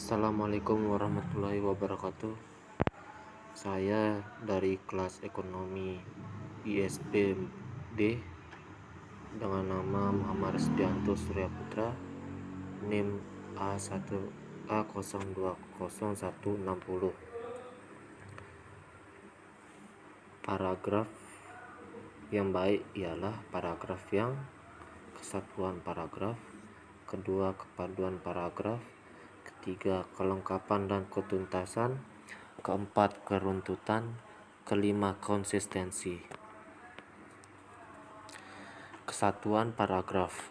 Assalamualaikum warahmatullahi wabarakatuh. Saya dari kelas ekonomi ISBD dengan nama Muhammad Resdianto Suryaputra, NIM A1A020160. Paragraf yang baik ialah paragraf yang kesatuan paragraf, kedua kepaduan paragraf, ketiga kelengkapan dan ketuntasan, keempat keruntutan, kelima konsistensi. Kesatuan paragraf.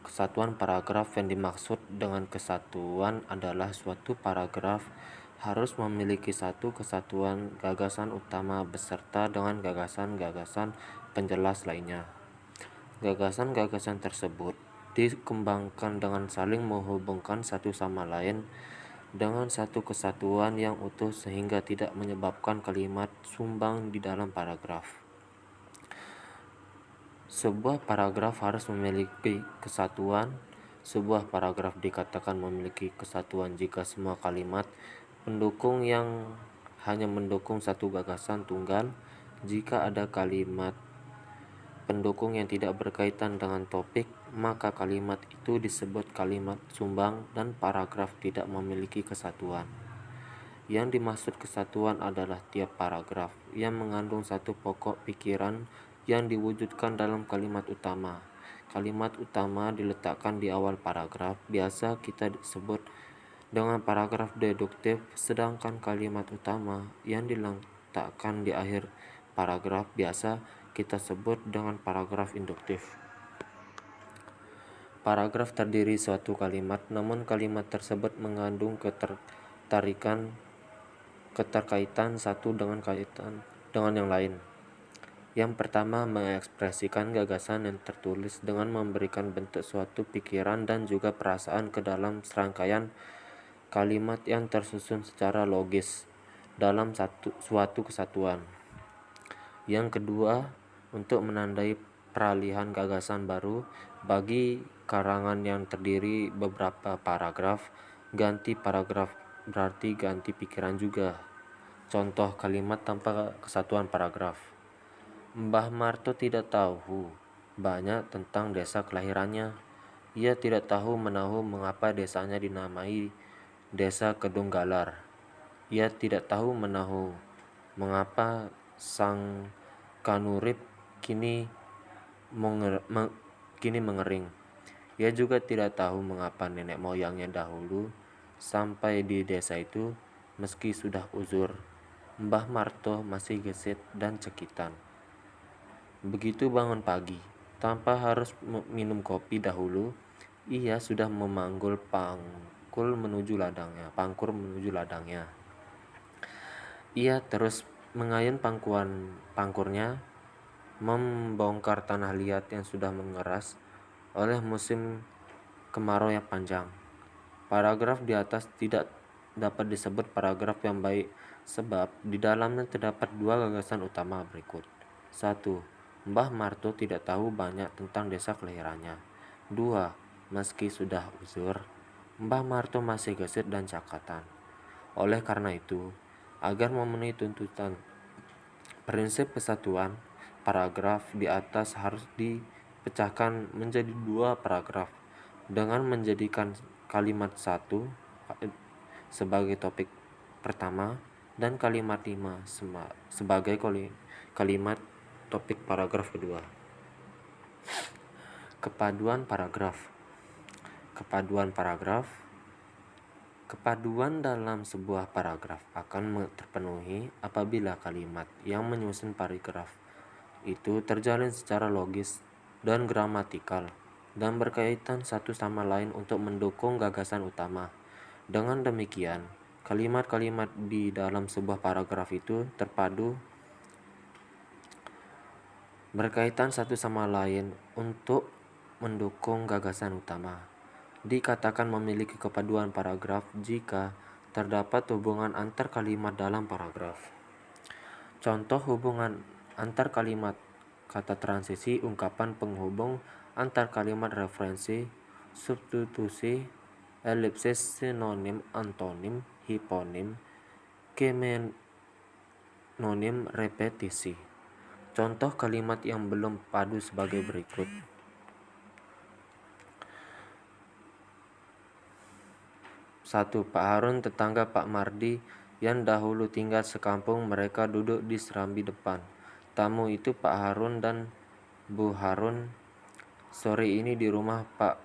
Kesatuan paragraf yang dimaksud dengan kesatuan adalah suatu paragraf harus memiliki satu kesatuan gagasan utama beserta dengan gagasan-gagasan penjelas lainnya. Gagasan-gagasan tersebut dikembangkan dengan saling menghubungkan satu sama lain dengan satu kesatuan yang utuh sehingga tidak menyebabkan kalimat sumbang di dalam paragraf. Sebuah paragraf harus memiliki kesatuan. Sebuah paragraf dikatakan memiliki kesatuan jika semua kalimat pendukung yang hanya mendukung satu gagasan tunggal. Jika ada kalimat pendukung yang tidak berkaitan dengan topik, maka kalimat itu disebut kalimat sumbang dan paragraf tidak memiliki kesatuan. Yang dimaksud kesatuan adalah tiap paragraf yang mengandung satu pokok pikiran yang diwujudkan dalam kalimat utama. Kalimat utama diletakkan di awal paragraf, biasa kita sebut dengan paragraf deduktif, sedangkan kalimat utama yang diletakkan di akhir paragraf biasa kita sebut dengan paragraf induktif. Paragraf terdiri suatu kalimat, namun kalimat tersebut mengandung keterkaitan satu dengan yang lain. Yang pertama, mengekspresikan gagasan yang tertulis dengan memberikan bentuk suatu pikiran dan juga perasaan ke dalam serangkaian kalimat yang tersusun secara logis dalam suatu kesatuan. Yang kedua, untuk menandai peralihan gagasan baru bagi karangan yang terdiri beberapa paragraf. Ganti paragraf berarti ganti pikiran juga. Contoh kalimat tanpa kesatuan paragraf. Mbah Marto tidak tahu banyak tentang desa kelahirannya. Ia tidak tahu menahu mengapa desanya dinamai Desa Kedunggalar. Ia tidak tahu menahu mengapa sang Kanurip kini mengering. Ia juga tidak tahu mengapa nenek moyangnya dahulu sampai di desa itu meski sudah uzur. Mbah Marto masih gesit dan cekitan. Begitu bangun pagi, tanpa harus minum kopi dahulu, ia sudah memanggul pangkur menuju ladangnya. Ia terus mengayun pangkurnya, membongkar tanah liat yang sudah mengeras oleh musim kemarau yang panjang. Paragraf di atas tidak dapat disebut paragraf yang baik sebab di dalamnya terdapat dua gagasan utama berikut. 1. Mbah Marto tidak tahu banyak tentang desa kelahirannya. 2. Meski sudah uzur, Mbah Marto masih gesit dan cakatan. Oleh karena itu, agar memenuhi tuntutan prinsip kesatuan, paragraf di atas harus dipecahkan menjadi dua paragraf dengan menjadikan kalimat 1 sebagai topik pertama dan kalimat 5 sebagai kalimat topik paragraf kedua. Kepaduan paragraf. Kepaduan dalam sebuah paragraf akan terpenuhi apabila kalimat yang menyusun paragraf itu terjalin secara logis dan gramatikal dan berkaitan satu sama lain untuk mendukung gagasan utama. Dengan demikian, kalimat-kalimat di dalam sebuah paragraf itu terpadu berkaitan satu sama lain untuk mendukung gagasan utama. Dikatakan memiliki kepaduan paragraf jika terdapat hubungan antar kalimat dalam paragraf. Contoh hubungan antar kalimat: kata transisi, ungkapan penghubung, antar kalimat, referensi, substitusi, elipsis, sinonim, antonim, hiponim, kemenonim, repetisi. Contoh kalimat yang belum padu sebagai berikut. 1. Pak Harun tetangga Pak Mardi yang dahulu tinggal sekampung, mereka duduk di serambi depan. Tamu itu Pak Harun dan Bu Harun. Sore ini di rumah Pak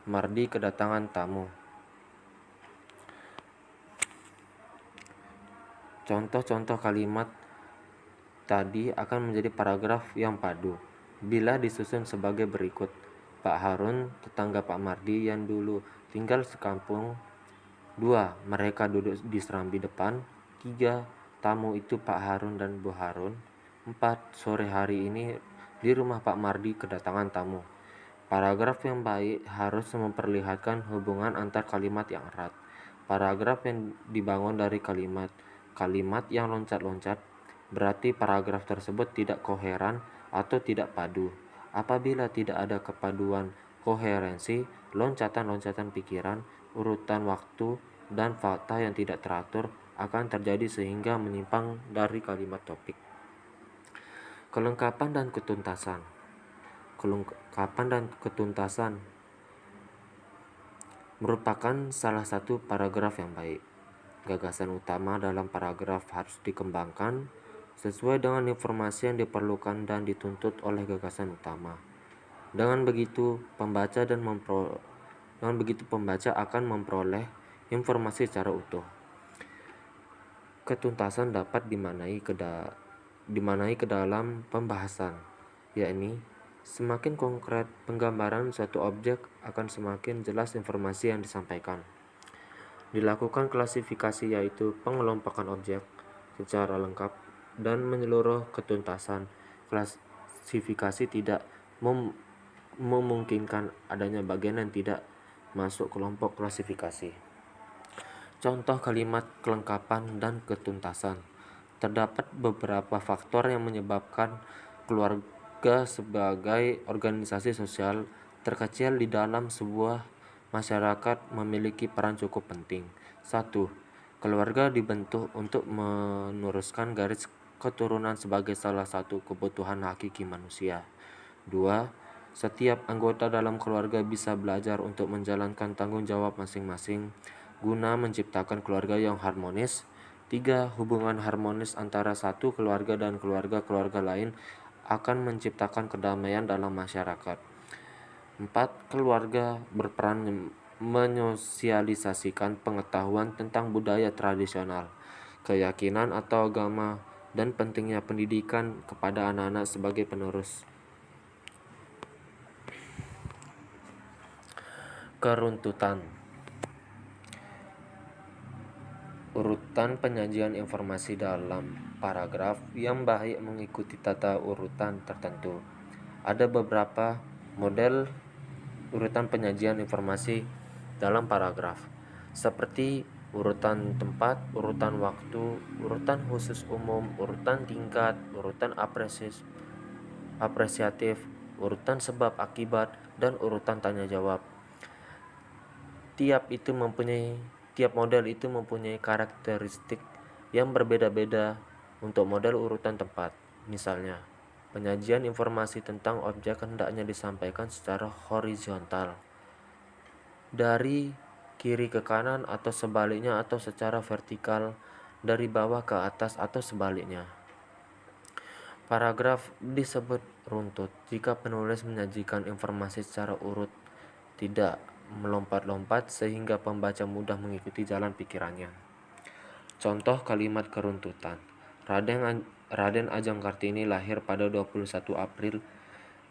Mardi kedatangan tamu. Contoh-contoh kalimat tadi akan menjadi paragraf yang padu bila disusun sebagai berikut. Pak Harun, tetangga Pak Mardi yang dulu tinggal sekampung. 2. Mereka duduk di serambi depan. 3. Tamu itu Pak Harun dan Bu Harun. 4. Sore hari ini di rumah Pak Mardi kedatangan tamu. Paragraf yang baik harus memperlihatkan hubungan antar kalimat yang erat. Paragraf yang dibangun dari kalimat yang loncat-loncat berarti paragraf tersebut tidak koheren atau tidak padu. Apabila tidak ada kepaduan koherensi, loncatan-loncatan pikiran, urutan waktu, dan fakta yang tidak teratur akan terjadi sehingga menyimpang dari kalimat topik. Kelengkapan dan ketuntasan. Kelengkapan dan ketuntasan merupakan salah satu paragraf yang baik. Gagasan utama dalam paragraf harus dikembangkan sesuai dengan informasi yang diperlukan dan dituntut oleh gagasan utama. Dengan begitu, pembaca akan memperoleh informasi secara utuh. Ketuntasan dapat dimaknai ke dalam pembahasan, yakni semakin konkret penggambaran suatu objek akan semakin jelas informasi yang disampaikan. Dilakukan klasifikasi, yaitu pengelompokan objek secara lengkap dan menyeluruh. Ketuntasan klasifikasi tidak memungkinkan adanya bagian yang tidak masuk kelompok klasifikasi. Contoh kalimat kelengkapan dan ketuntasan. Terdapat beberapa faktor yang menyebabkan keluarga sebagai organisasi sosial terkecil di dalam sebuah masyarakat memiliki peran cukup penting. 1. Keluarga dibentuk untuk meneruskan garis keturunan sebagai salah satu kebutuhan hakiki manusia. 2. Setiap anggota dalam keluarga bisa belajar untuk menjalankan tanggung jawab masing-masing guna menciptakan keluarga yang harmonis. 3. Hubungan harmonis antara satu keluarga dan keluarga-keluarga lain akan menciptakan kedamaian dalam masyarakat. 4. Keluarga berperan menyosialisasikan pengetahuan tentang budaya tradisional, keyakinan atau agama, dan pentingnya pendidikan kepada anak-anak sebagai penerus. Keruntutan. Urutan penyajian informasi dalam paragraf yang baik mengikuti tata urutan tertentu. Ada beberapa model urutan penyajian informasi dalam paragraf, seperti urutan tempat, urutan waktu, urutan khusus umum, urutan tingkat, urutan apresiatif, urutan sebab akibat, dan urutan tanya jawab. Tiap model itu mempunyai karakteristik yang berbeda-beda. Untuk model urutan tempat, misalnya, penyajian informasi tentang objek hendaknya disampaikan secara horizontal, dari kiri ke kanan atau sebaliknya, atau secara vertikal, dari bawah ke atas atau sebaliknya. Paragraf disebut runtut jika penulis menyajikan informasi secara urut, tidak melompat-lompat sehingga pembaca mudah mengikuti jalan pikirannya. Contoh kalimat keruntutan. Raden Ajeng Kartini lahir pada 21 April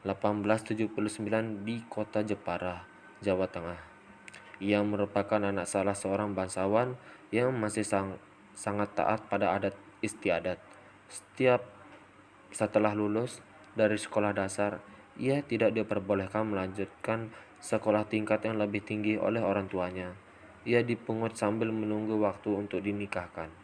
1879 di kota Jepara, Jawa Tengah. Ia merupakan anak salah seorang bangsawan yang masih sangat taat pada adat istiadat. Setelah lulus dari sekolah dasar, ia tidak diperbolehkan melanjutkan sekolah tingkat yang lebih tinggi oleh orang tuanya. Ia dipungut sambil menunggu waktu untuk dinikahkan.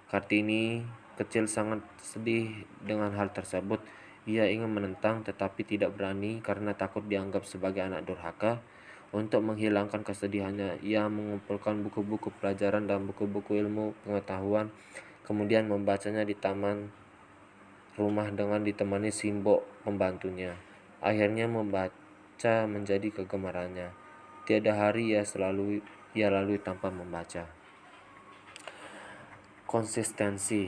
Kartini kecil sangat sedih dengan hal tersebut. Ia ingin menentang tetapi tidak berani karena takut dianggap sebagai anak durhaka. Untuk menghilangkan kesedihannya, ia mengumpulkan buku-buku pelajaran dan buku-buku ilmu pengetahuan, kemudian membacanya di taman rumah dengan ditemani Simbo pembantunya. Akhirnya membaca menjadi kegemarannya. Tiada hari ia lalui tanpa membaca. Konsistensi.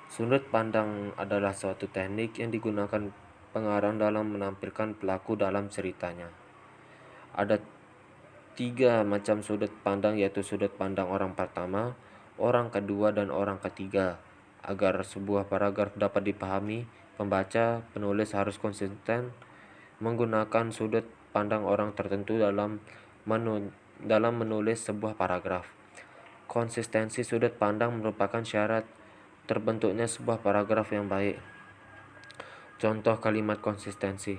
Sudut pandang adalah suatu teknik yang digunakan pengarang dalam menampilkan pelaku dalam ceritanya. Ada 3 macam sudut pandang, yaitu sudut pandang orang pertama, orang kedua, dan orang ketiga. Agar sebuah paragraf dapat dipahami, penulis harus konsisten menggunakan sudut pandang orang tertentu dalam menulis sebuah paragraf. Konsistensi sudut pandang merupakan syarat terbentuknya sebuah paragraf yang baik. Contoh kalimat konsistensi.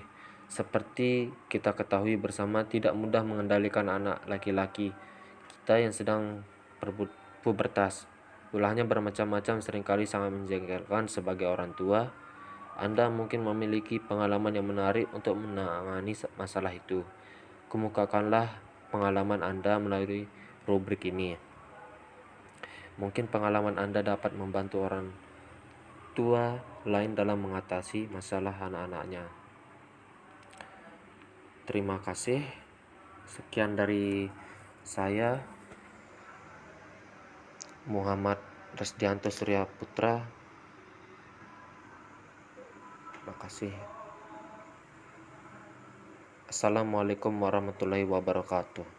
Seperti kita ketahui bersama, tidak mudah mengendalikan anak laki-laki kita yang sedang pubertas. Ulahnya bermacam-macam, seringkali sangat menjengkelkan. Sebagai orang tua, Anda mungkin memiliki pengalaman yang menarik untuk menangani masalah itu. Kemukakanlah pengalaman Anda melalui rubrik ini. Mungkin pengalaman Anda dapat membantu orang tua lain dalam mengatasi masalah anak-anaknya. Terima kasih. Sekian dari saya, Muhammad Resdianto Surya Putra. Terima kasih. Assalamualaikum warahmatullahi wabarakatuh.